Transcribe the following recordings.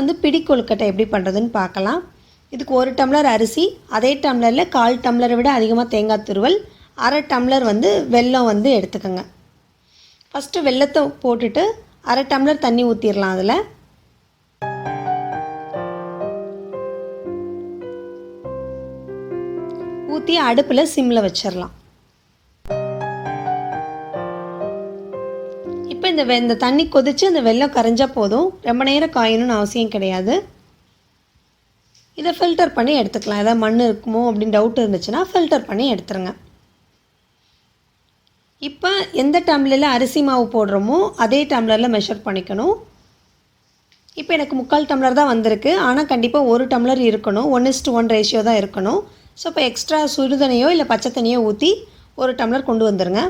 வந்து பிடி கொழுக்கட்டை எப்படி பண்ணுறதுன்னு பார்க்கலாம். இதுக்கு 1 டம்ளர் அரிசி, அதே டம்ளரில் 1/4 டம்ளரை விட அதிகமாக தேங்காய் துருவல், 1/2 டம்ளர் வந்து வெல்லம் வந்து எடுத்துக்கோங்க. ஃபஸ்ட்டு வெல்லத்தை போட்டுட்டு 1/2 டம்ளர் தண்ணி ஊற்றிடலாம். அதில் ஊற்றி அடுப்பில் சிம்மில் வச்சிடலாம். இப்போ இந்த தண்ணி கொதித்து இந்த வெல்லம் கரைஞ்சால் போதும். ரொம்ப நேரம் காயணும்னு அவசியம் கிடையாது. இதை ஃபில்டர் பண்ணி எடுத்துக்கலாம். ஏதாவது மண் இருக்குமோ அப்படின்னு டவுட் இருந்துச்சுன்னா ஃபில்டர் பண்ணி எடுத்துருங்க. இப்போ எந்த டம்ளரில் அரிசி மாவு போடுறோமோ அதே டம்ளரில் மெஷர் பண்ணிக்கணும். இப்போ எனக்கு 3/4 டம்ளர் தான் வந்திருக்கு. ஆனால் கண்டிப்பாக 1 டம்ளர் இருக்கணும். 1:1 ரேஷியோ தான் இருக்கணும். ஸோ இப்போ எக்ஸ்ட்ரா சுடுதண்ணியோ இல்லை பச்சை தண்ணியோ ஊற்றி 1 டம்ளர் கொண்டு வந்துடுங்க.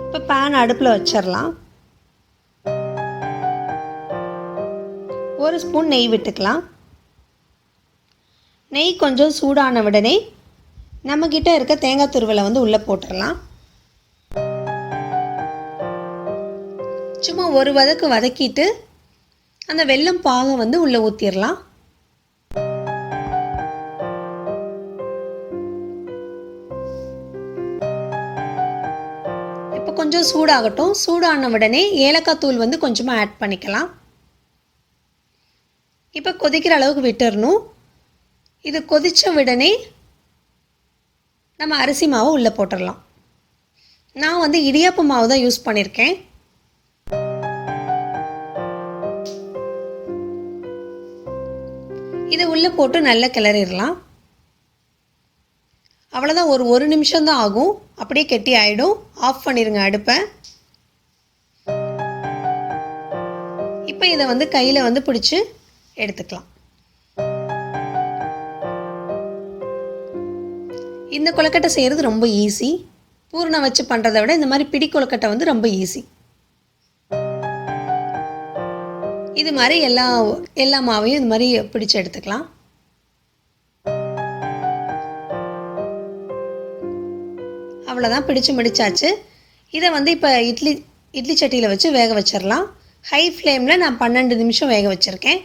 இப்போ பேன் அடுப்பில் வச்சிடலாம். 1 ஸ்பூன் நெய் விட்டுக்கலாம். நெய் கொஞ்சம் சூடான உடனே நம்மக்கிட்ட இருக்க தேங்காய் துருவலை வந்து உள்ளே போட்டுடலாம். சும்மா ஒரு வதக்கிட்டு அந்த வெல்லம் பாகை வந்து உள்ளே ஊற்றிடலாம். இப்போ கொஞ்சம் சூடாகட்டும். சூடான உடனே ஏலக்காய் தூள் வந்து கொஞ்சமாக ஆட் பண்ணிக்கலாம். இப்போ கொதிக்கிற அளவுக்கு விட்டுறணும். இது கொதித்த உடனே நம்ம அரிசி மாவை உள்ளே போட்டுடலாம். நான் வந்து இடியாப்ப மாவு தான் யூஸ் பண்ணியிருக்கேன். இதை உள்ளே போட்டு நல்லா கிளறிடலாம். அவ்வளோதான். ஒரு நிமிஷம் தான் ஆகும். அப்படியே கெட்டி ஆகிடும். ஆஃப் பண்ணிடுங்க அடுப்பை. இப்போ இதை வந்து கையில் வந்து பிடிச்சி எடுத்துக்கலாம். இந்த கொழுக்கட்டை செய்கிறது ரொம்ப ஈஸி. பூரணம் வச்சு பண்ணுறதை விட இந்த மாதிரி பிடி கொழுக்கட்டை வந்து ரொம்ப ஈஸி. இது மாதிரி எல்லா மாவையும் இது மாதிரி பிடிச்சு எடுத்துக்கலாம். அவ்வளோதான், பிடிச்சு முடிச்சாச்சு. இதை வந்து இப்போ இட்லி சட்டியில் வச்சு வேக வச்சிடலாம். ஹை ஃப்ளேமில் நான் 12 நிமிஷம் வேக வச்சுருக்கேன்.